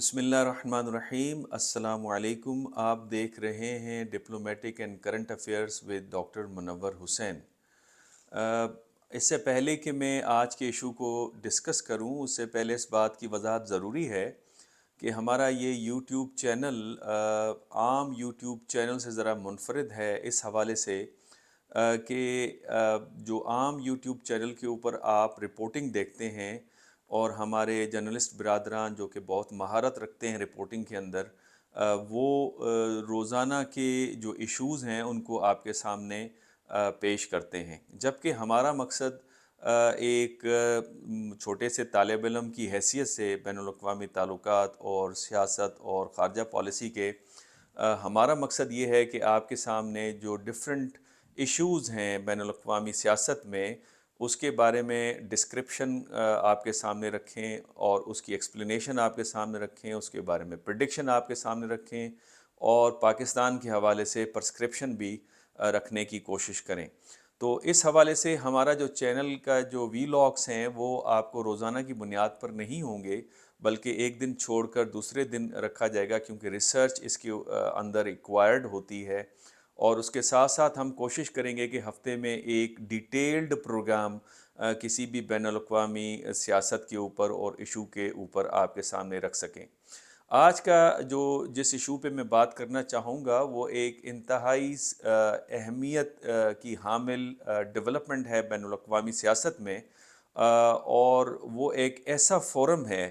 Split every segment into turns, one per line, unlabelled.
بسم اللہ الرحمن الرحیم، السلام علیکم۔ آپ دیکھ رہے ہیں diplomatic and current affairs with doctor Munawar Hussain. اس سے پہلے کہ میں آج کے ایشو کو ڈسکس کروں، اس سے پہلے اس بات کی وضاحت ضروری ہے کہ ہمارا یہ یوٹیوب چینل عام یوٹیوب چینل سے ذرا منفرد ہے اس حوالے سے کہ جو عام یوٹیوب چینل کے اوپر آپ رپورٹنگ دیکھتے ہیں اور ہمارے جرنلسٹ برادران جو کہ بہت مہارت رکھتے ہیں رپورٹنگ کے اندر، وہ روزانہ کے جو ایشوز ہیں ان کو آپ کے سامنے پیش کرتے ہیں، جبکہ ہمارا مقصد ایک چھوٹے سے طالب علم کی حیثیت سے بین الاقوامی تعلقات اور سیاست اور خارجہ پالیسی کے ہمارا مقصد یہ ہے کہ آپ کے سامنے جو ڈفرینٹ ایشوز ہیں بین الاقوامی سیاست میں، اس کے بارے میں ڈسکرپشن آپ کے سامنے رکھیں اور اس کی ایکسپلینیشن آپ کے سامنے رکھیں، اس کے بارے میں پریڈکشن آپ کے سامنے رکھیں اور پاکستان کے حوالے سے پرسکرپشن بھی رکھنے کی کوشش کریں۔ تو اس حوالے سے ہمارا جو چینل کا جو وی لاگس ہیں وہ آپ کو روزانہ کی بنیاد پر نہیں ہوں گے، بلکہ ایک دن چھوڑ کر دوسرے دن رکھا جائے گا، کیونکہ ریسرچ اس کے اندر ایکوائرڈ ہوتی ہے، اور اس کے ساتھ ساتھ ہم کوشش کریں گے کہ ہفتے میں ایک ڈیٹیلڈ پروگرام کسی بھی بین الاقوامی سیاست کے اوپر اور ایشو کے اوپر آپ کے سامنے رکھ سکیں۔ آج کا جس ایشو پہ میں بات کرنا چاہوں گا وہ ایک انتہائی اہمیت کی حامل ڈیولپمنٹ ہے بین الاقوامی سیاست میں، اور وہ ایک ایسا فورم ہے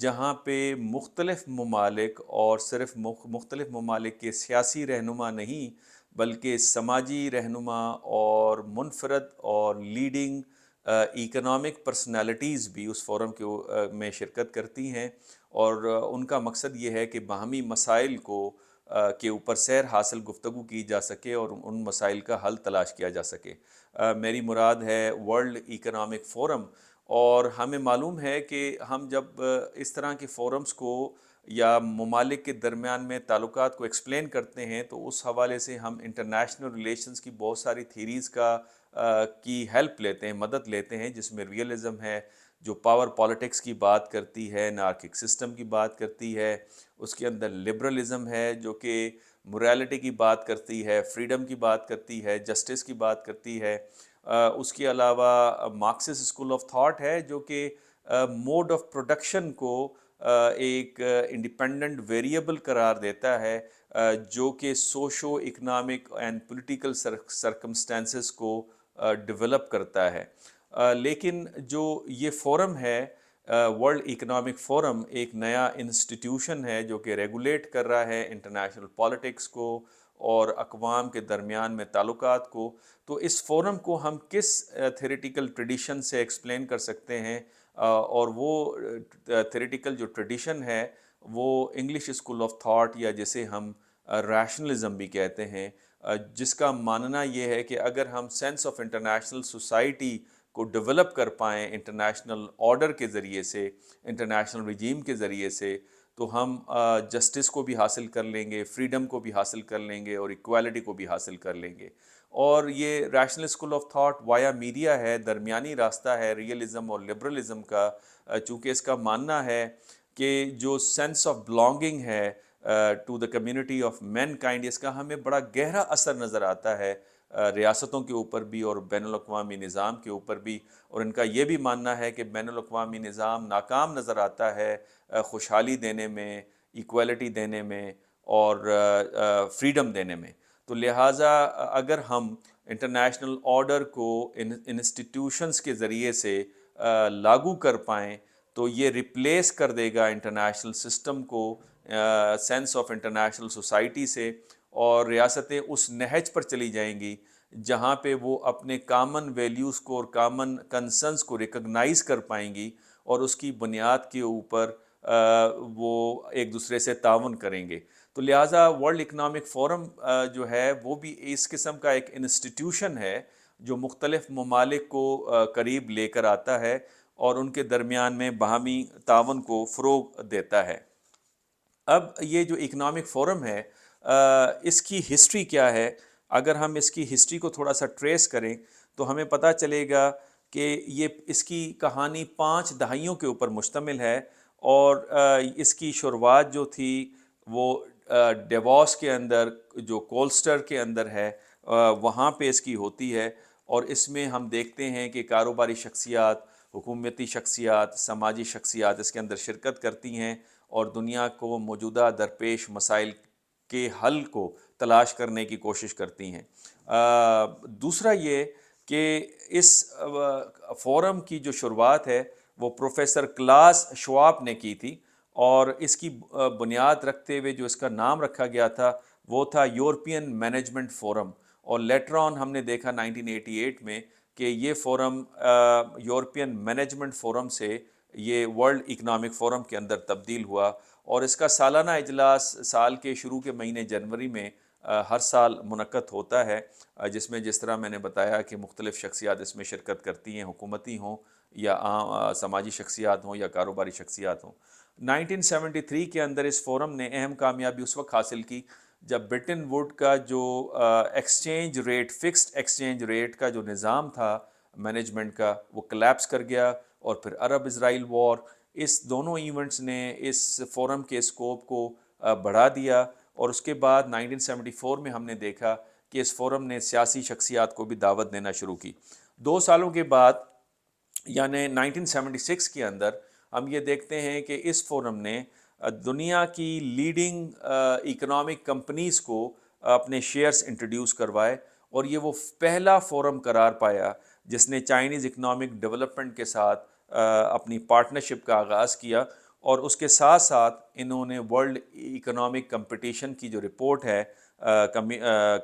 جہاں پہ مختلف ممالک، اور صرف مختلف ممالک کے سیاسی رہنما نہیں بلکہ سماجی رہنما اور منفرد اور لیڈنگ اکنامک پرسنالٹیز بھی اس فورم میں شرکت کرتی ہیں، اور ان کا مقصد یہ ہے کہ باہمی مسائل کے اوپر سیر حاصل گفتگو کی جا سکے اور ان مسائل کا حل تلاش کیا جا سکے۔ میری مراد ہے ورلڈ اکنامک فورم، اور ہمیں معلوم ہے کہ ہم جب اس طرح کے فورمز کو یا ممالک کے درمیان میں تعلقات کو ایکسپلین کرتے ہیں تو اس حوالے سے ہم انٹرنیشنل ریلیشنز کی بہت ساری تھیریز کی ہیلپ لیتے ہیں، مدد لیتے ہیں، جس میں ریئلزم ہے جو پاور پالیٹکس کی بات کرتی ہے، نارکک سسٹم کی بات کرتی ہے، اس کے اندر لبرلزم ہے جو کہ موریلٹی کی بات کرتی ہے، فریڈم کی بات کرتی ہے، جسٹس کی بات کرتی ہے، اس کے علاوہ مارکسسٹ اسکول آف تھاٹ ہے جو کہ موڈ آف پروڈکشن کو ایک انڈیپینڈنٹ ویریبل قرار دیتا ہے، جو کہ socio economic and political circumstances کو ڈیولپ کرتا ہے۔ لیکن جو یہ فورم ہے، ورلڈ اکنامک فورم، ایک نیا انسٹیٹیوشن ہے جو کہ ریگولیٹ کر رہا ہے انٹرنیشنل پالیٹکس کو اور اقوام کے درمیان میں تعلقات کو۔ تو اس فورم کو ہم کس تھیریٹیکل ٹریڈیشن سے ایکسپلین کر سکتے ہیں، اور وہ تھیریٹیکل جو ٹریڈیشن ہے وہ انگلش اسکول آف تھاٹ، یا جسے ہم ریشنلزم بھی کہتے ہیں، جس کا ماننا یہ ہے کہ اگر ہم سینس آف انٹرنیشنل سوسائٹی کو ڈیولپ کر پائیں انٹرنیشنل آرڈر کے ذریعے سے، انٹرنیشنل رجیم کے ذریعے سے، تو ہم جسٹس کو بھی حاصل کر لیں گے، فریڈم کو بھی حاصل کر لیں گے اور ایکوالٹی کو بھی حاصل کر لیں گے۔ اور یہ rational school of thought via media ہے، درمیانی راستہ ہے ریئلزم اور لبرلزم کا، چونکہ اس کا ماننا ہے کہ جو سینس آف بلانگنگ ہے to the community of mankind, اس کا ہمیں بڑا گہرا اثر نظر آتا ہے ریاستوں کے اوپر بھی اور بین الاقوامی نظام کے اوپر بھی، اور ان کا یہ بھی ماننا ہے کہ بین الاقوامی نظام ناکام نظر آتا ہے خوشحالی دینے میں، ایکوالٹی دینے میں اور فریڈم دینے میں۔ تو لہٰذا اگر ہم انٹرنیشنل آرڈر کو انسٹیٹیوشنز کے ذریعے سے لاگو کر پائیں تو یہ ریپلیس کر دے گا انٹرنیشنل سسٹم کو سینس آف انٹرنیشنل سوسائٹی سے، اور ریاستیں اس نہج پر چلی جائیں گی جہاں پہ وہ اپنے کامن ویلیوز کو اور کامن کنسرنز کو ریکگنائز کر پائیں گی، اور اس کی بنیاد کے اوپر وہ ایک دوسرے سے تعاون کریں گے۔ تو لہٰذا ورلڈ اکنامک فورم جو ہے وہ بھی اس قسم کا ایک انسٹیٹیوشن ہے جو مختلف ممالک کو قریب لے کر آتا ہے اور ان کے درمیان میں باہمی تعاون کو فروغ دیتا ہے۔ اب یہ جو اکنامک فورم ہے، اس کی ہسٹری کیا ہے؟ اگر ہم اس کی ہسٹری کو تھوڑا سا ٹریس کریں تو ہمیں پتہ چلے گا کہ اس کی کہانی 5 دہائیوں کے اوپر مشتمل ہے، اور اس کی شروعات جو تھی وہ ڈیووس کے اندر جو کولسٹر کے اندر ہے وہاں پہ اس کی ہوتی ہے، اور اس میں ہم دیکھتے ہیں کہ کاروباری شخصیات، حکومتی شخصیات، سماجی شخصیات اس کے اندر شرکت کرتی ہیں اور دنیا کو موجودہ درپیش مسائل کے حل کو تلاش کرنے کی کوشش کرتی ہیں۔ دوسرا یہ کہ اس فورم کی جو شروعات ہے وہ پروفیسر کلاس شواب نے کی تھی، اور اس کی بنیاد رکھتے ہوئے جو اس کا نام رکھا گیا تھا وہ تھا یورپین مینجمنٹ فورم، اور لیٹر آن ہم نے دیکھا 1988 میں کہ یہ فورم یورپین مینجمنٹ فورم سے یہ ورلڈ اکنامک فورم کے اندر تبدیل ہوا، اور اس کا سالانہ اجلاس سال کے شروع کے مہینے جنوری میں ہر سال منعقد ہوتا ہے، جس میں جس طرح میں نے بتایا کہ مختلف شخصیات اس میں شرکت کرتی ہیں، حکومتی ہوں یا عام سماجی شخصیات ہوں یا کاروباری شخصیات ہوں۔ 1973 کے اندر اس فورم نے اہم کامیابی اس وقت حاصل کی جب برٹن ووڈ کا جو exchange rate, fixed exchange rate کا جو نظام تھا مینجمنٹ کا، وہ کلیپس کر گیا، اور پھر عرب اسرائیل وار، اس دونوں ایونٹس نے اس فورم کے اسکوپ کو بڑھا دیا، اور اس کے بعد 1974 میں ہم نے دیکھا کہ اس فورم نے سیاسی شخصیات کو بھی دعوت دینا شروع کی۔ 2 سالوں کے بعد یعنی 1976 کے اندر ہم یہ دیکھتے ہیں کہ اس فورم نے دنیا کی لیڈنگ اکنامک کمپنیز کو اپنے شیئرز انٹروڈیوس کروائے، اور یہ وہ پہلا فورم قرار پایا جس نے چائنیز اکنامک ڈیولپمنٹ کے ساتھ اپنی پارٹنرشپ کا آغاز کیا، اور اس کے ساتھ ساتھ انہوں نے ورلڈ اکنامک کمپٹیشن کی جو رپورٹ ہے،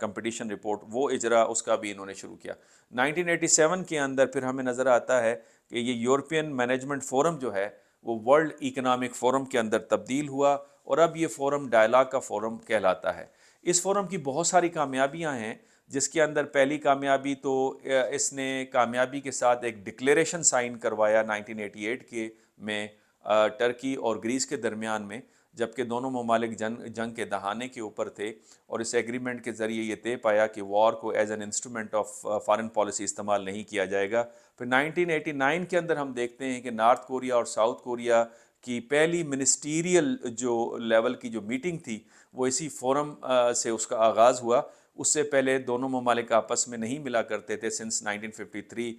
کمپٹیشن رپورٹ، وہ اجرا اس کا بھی انہوں نے شروع کیا۔ 1987 کے اندر پھر ہمیں نظر آتا ہے کہ یہ یورپین مینجمنٹ فورم جو ہے وہ ورلڈ اکنامک فورم کے اندر تبدیل ہوا، اور اب یہ فورم ڈائلاگ کا فورم کہلاتا ہے۔ اس فورم کی بہت ساری کامیابیاں ہیں، جس کے اندر پہلی کامیابی تو اس نے کامیابی کے ساتھ ایک ڈکلیریشن سائن کروایا 1988 کے میں ٹرکی اور گریس کے درمیان میں، جبکہ دونوں ممالک جنگ کے دہانے کے اوپر تھے، اور اس ایگریمنٹ کے ذریعے یہ طے پایا کہ وار کو as an instrument of foreign policy استعمال نہیں کیا جائے گا۔ پھر 1989 کے اندر ہم دیکھتے ہیں کہ نارتھ کوریا اور ساؤتھ کوریا کی پہلی منسٹیریل جو لیول کی جو میٹنگ تھی وہ اسی فورم سے اس کا آغاز ہوا۔ اس سے پہلے دونوں ممالک آپس میں نہیں ملا کرتے تھے سنس 1953،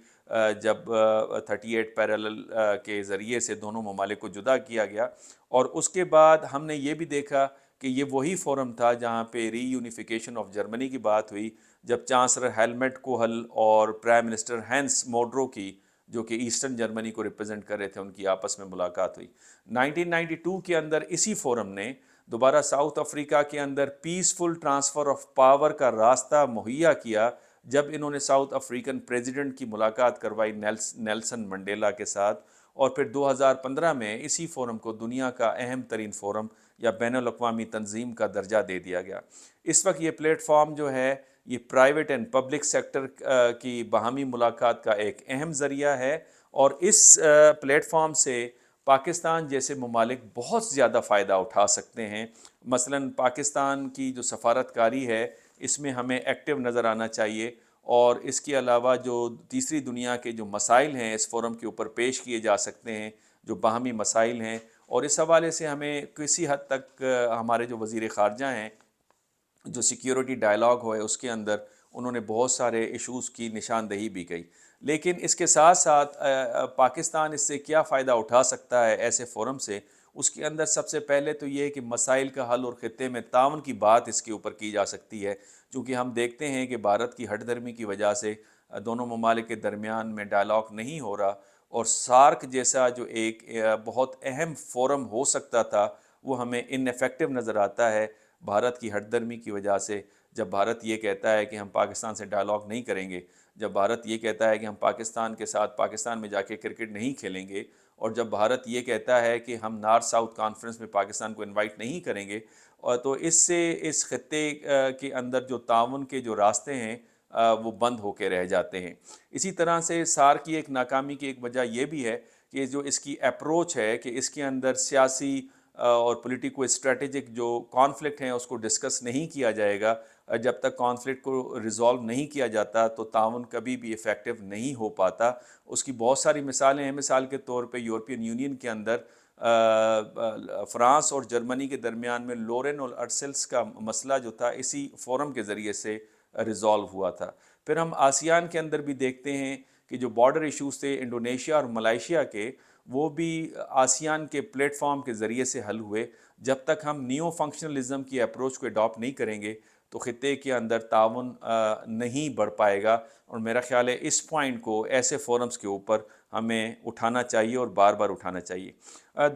جب 38 پیرالل کے ذریعے سے دونوں ممالک کو جدا کیا گیا، اور اس کے بعد ہم نے یہ بھی دیکھا کہ یہ وہی فورم تھا جہاں پہ ری یونیفیکیشن آف جرمنی کی بات ہوئی، جب چانسلر ہیلمٹ کوہل اور پرائم منسٹر ہینس موڈرو کی، جو کہ ایسٹرن جرمنی کو ریپرزینٹ کر رہے تھے، ان کی آپس میں ملاقات ہوئی۔ 1992 کے اندر اسی فورم نے دوبارہ ساؤتھ افریقہ کے اندر پیسفل ٹرانسفر آف پاور کا راستہ مہیا کیا، جب انہوں نے ساؤتھ افریقن پریزیڈنٹ کی ملاقات کروائی نیلسن منڈیلا کے ساتھ، اور پھر 2015 میں اسی فورم کو دنیا کا اہم ترین فورم یا بین الاقوامی تنظیم کا درجہ دے دیا گیا۔ اس وقت یہ پلیٹ فارم جو ہے یہ پرائیویٹ اینڈ پبلک سیکٹر کی باہمی ملاقات کا ایک اہم ذریعہ ہے، اور اس پلیٹ فارم سے پاکستان جیسے ممالک بہت زیادہ فائدہ اٹھا سکتے ہیں۔ مثلاً پاکستان کی جو سفارتکاری ہے اس میں ہمیں ایکٹیو نظر آنا چاہیے، اور اس کے علاوہ جو تیسری دنیا کے جو مسائل ہیں اس فورم کے اوپر پیش کیے جا سکتے ہیں، جو باہمی مسائل ہیں، اور اس حوالے سے ہمیں کسی حد تک ہمارے جو وزیر خارجہ ہیں جو سیکیورٹی ڈائلاگ ہوئے اس کے اندر انہوں نے بہت سارے ایشوز کی نشاندہی بھی کی، لیکن اس کے ساتھ ساتھ پاکستان اس سے کیا فائدہ اٹھا سکتا ہے ایسے فورم سے؟ اس کے اندر سب سے پہلے تو یہ کہ مسائل کا حل اور خطے میں تعاون کی بات اس کے اوپر کی جا سکتی ہے، چونکہ ہم دیکھتے ہیں کہ بھارت کی ہٹ دھرمی کی وجہ سے دونوں ممالک کے درمیان میں ڈائلاگ نہیں ہو رہا، اور سارک جیسا جو ایک بہت اہم فورم ہو سکتا تھا وہ ہمیں ان ایفیکٹو نظر آتا ہے بھارت کی ہٹ دھرمی کی وجہ سے۔ جب بھارت یہ کہتا ہے کہ ہم پاکستان سے ڈائلاگ نہیں کریں گے، جب بھارت یہ کہتا ہے کہ ہم پاکستان کے ساتھ پاکستان میں جا کے کرکٹ نہیں کھیلیں گے، اور جب بھارت یہ کہتا ہے کہ ہم نارتھ ساؤتھ کانفرنس میں پاکستان کو انوائٹ نہیں کریں گے، اور تو اس سے اس خطے کے اندر جو تعاون کے جو راستے ہیں وہ بند ہو کے رہ جاتے ہیں۔ اسی طرح سے سارک کی ایک ناکامی کی ایک وجہ یہ بھی ہے کہ جو اس کی اپروچ ہے کہ اس کے اندر سیاسی اور پولیٹیکو اسٹریٹجک جو کانفلکٹ ہیں اس کو ڈسکس نہیں کیا جائے گا۔ جب تک کانفلکٹ کو ریزالو نہیں کیا جاتا تو تعاون کبھی بھی ایفیکٹو نہیں ہو پاتا۔ اس کی بہت ساری مثالیں ہیں، مثال کے طور پہ یورپین یونین کے اندر فرانس اور جرمنی کے درمیان میں لورین اور ارسلس کا مسئلہ جو تھا اسی فورم کے ذریعے سے ریزالو ہوا تھا۔ پھر ہم آسیان کے اندر بھی دیکھتے ہیں کہ جو بارڈر ایشوز تھے انڈونیشیا اور ملائیشیا کے، وہ بھی آسیان کے پلیٹ فارم کے ذریعے سے حل ہوئے۔ جب تک ہم نیو فنکشنلزم کی اپروچ کو اڈاپٹ نہیں کریں گے تو خطے کے اندر تعاون نہیں بڑھ پائے گا، اور میرا خیال ہے اس پوائنٹ کو ایسے فورمز کے اوپر ہمیں اٹھانا چاہیے اور بار بار اٹھانا چاہیے۔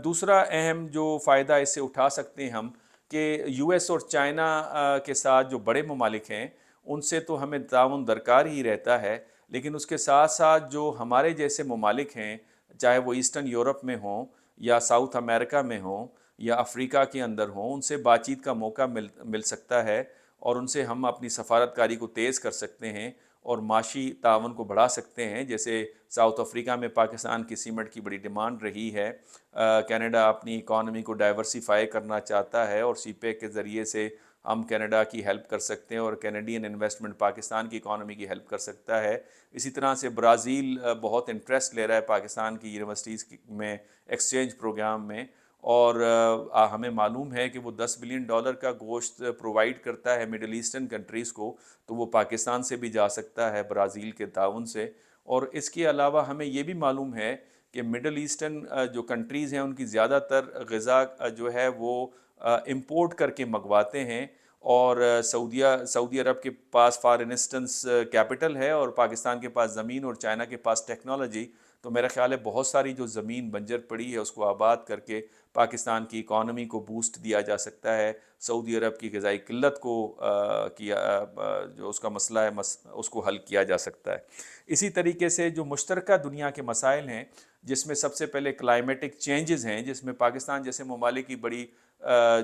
دوسرا اہم جو فائدہ اس سے اٹھا سکتے ہیں ہم، کہ یو ایس اور چائنا کے ساتھ جو بڑے ممالک ہیں ان سے تو ہمیں تعاون درکار ہی رہتا ہے، لیکن اس کے ساتھ ساتھ جو ہمارے جیسے ممالک ہیں، چاہے وہ ایسٹرن یورپ میں ہوں یا ساؤتھ امریکہ میں ہوں یا افریقہ کے اندر ہوں، ان سے بات چیت کا موقع مل سکتا ہے، اور ان سے ہم اپنی سفارتکاری کو تیز کر سکتے ہیں اور معاشی تعاون کو بڑھا سکتے ہیں۔ جیسے ساؤتھ افریقہ میں پاکستان کی سیمنٹ کی بڑی ڈیمانڈ رہی ہے، کینیڈا اپنی اکانومی کو ڈائیورسیفائی کرنا چاہتا ہے اور سی پیک کے ذریعے سے ہم کینیڈا کی ہیلپ کر سکتے ہیں اور کینیڈین انویسٹمنٹ پاکستان کی اکانومی کی ہیلپ کر سکتا ہے۔ اسی طرح سے برازیل بہت انٹرسٹ لے رہا ہے پاکستان کی یونیورسٹیز میں ایکسچینج پروگرام میں، اور ہمیں معلوم ہے کہ وہ $10 بلین کا گوشت پرووائڈ کرتا ہے مڈل ایسٹرن کنٹریز کو، تو وہ پاکستان سے بھی جا سکتا ہے برازیل کے تعاون سے۔ اور اس کے علاوہ ہمیں یہ بھی معلوم ہے کہ مڈل ایسٹرن جو کنٹریز ہیں ان کی زیادہ تر غذا جو ہے وہ امپورٹ کر کے منگواتے ہیں، اور سعودی عرب کے پاس فار انسٹنس کیپٹل ہے اور پاکستان کے پاس زمین اور چائنا کے پاس ٹیکنالوجی، تو میرا خیال ہے بہت ساری جو زمین بنجر پڑی ہے اس کو آباد کر کے پاکستان کی اکانومی کو بوسٹ دیا جا سکتا ہے، سعودی عرب کی غذائی قلت کو جو اس کا مسئلہ ہے اس کو حل کیا جا سکتا ہے۔ اسی طریقے سے جو مشترکہ دنیا کے مسائل ہیں، جس میں سب سے پہلے کلائمیٹک چینجز ہیں، جس میں پاکستان جیسے ممالک کی بڑی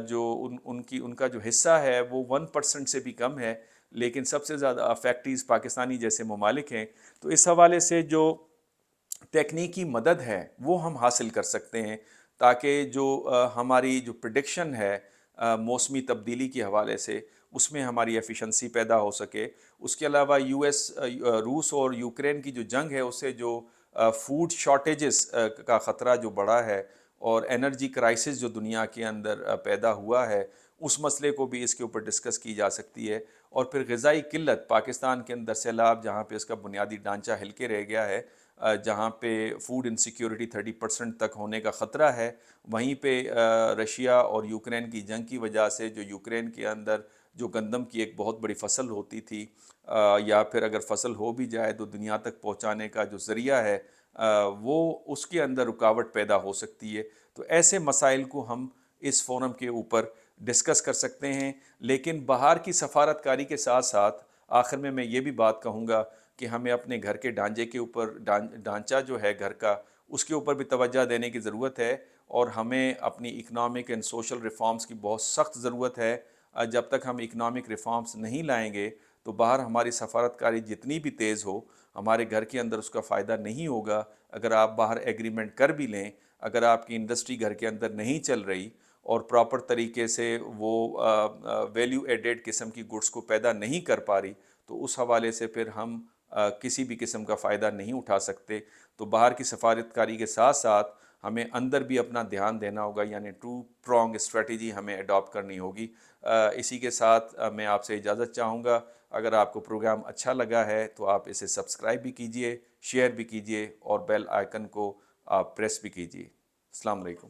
جو ان کا جو حصہ ہے وہ 1% سے بھی کم ہے، لیکن سب سے زیادہ افیکٹیز پاکستانی جیسے ممالک ہیں، تو اس حوالے سے جو تکنیکی مدد ہے وہ ہم حاصل کر سکتے ہیں، تاکہ جو ہماری جو پریڈکشن ہے موسمی تبدیلی کے حوالے سے اس میں ہماری ایفیشنسی پیدا ہو سکے۔ اس کے علاوہ روس اور یوکرین کی جو جنگ ہے اس سے جو فوڈ شارٹیجز کا خطرہ جو بڑھا ہے اور انرجی کرائسس جو دنیا کے اندر پیدا ہوا ہے، اس مسئلے کو بھی اس کے اوپر ڈسکس کی جا سکتی ہے۔ اور پھر غذائی قلت، پاکستان کے اندر سیلاب جہاں پہ اس کا بنیادی ڈھانچہ ہل کے رہ گیا ہے، جہاں پہ فوڈ انسیکیورٹی 30% تک ہونے کا خطرہ ہے، وہیں پہ رشیا اور یوکرین کی جنگ کی وجہ سے جو یوکرین کے اندر جو گندم کی ایک بہت بڑی فصل ہوتی تھی، یا پھر اگر فصل ہو بھی جائے تو دنیا تک پہنچانے کا جو ذریعہ ہے وہ اس کے اندر رکاوٹ پیدا ہو سکتی ہے۔ تو ایسے مسائل کو ہم اس فورم کے اوپر ڈسکس کر سکتے ہیں، لیکن باہر کی سفارتکاری کے ساتھ ساتھ آخر میں یہ بھی بات کہوں گا کہ ہمیں اپنے گھر کے ڈھانچے کے اوپر ڈھانچہ جو ہے گھر کا، اس کے اوپر بھی توجہ دینے کی ضرورت ہے، اور ہمیں اپنی اکنامک اینڈ سوشل ریفارمز کی بہت سخت ضرورت ہے۔ جب تک ہم اکنامک ریفارمز نہیں لائیں گے تو باہر ہماری سفارتکاری جتنی بھی تیز ہو، ہمارے گھر کے اندر اس کا فائدہ نہیں ہوگا۔ اگر آپ باہر ایگریمنٹ کر بھی لیں، اگر آپ کی انڈسٹری گھر کے اندر نہیں چل رہی اور پراپر طریقے سے وہ ویلیو ایڈیڈ قسم کی گڈس کو پیدا نہیں کر پا رہی، تو اس حوالے سے پھر ہم کسی بھی قسم کا فائدہ نہیں اٹھا سکتے۔ تو باہر کی سفارتکاری کے ساتھ ساتھ ہمیں اندر بھی اپنا دھیان دینا ہوگا، یعنی 2 پرونگ اسٹریٹجی ہمیں اڈاپٹ کرنی ہوگی۔ اسی کے ساتھ میں آپ سے اجازت چاہوں گا۔ اگر آپ کو پروگرام اچھا لگا ہے تو آپ اسے سبسکرائب بھی کیجئے، شیئر بھی کیجئے اور بیل آئیکن کو آپ پریس بھی کیجئے۔ السلام علیکم۔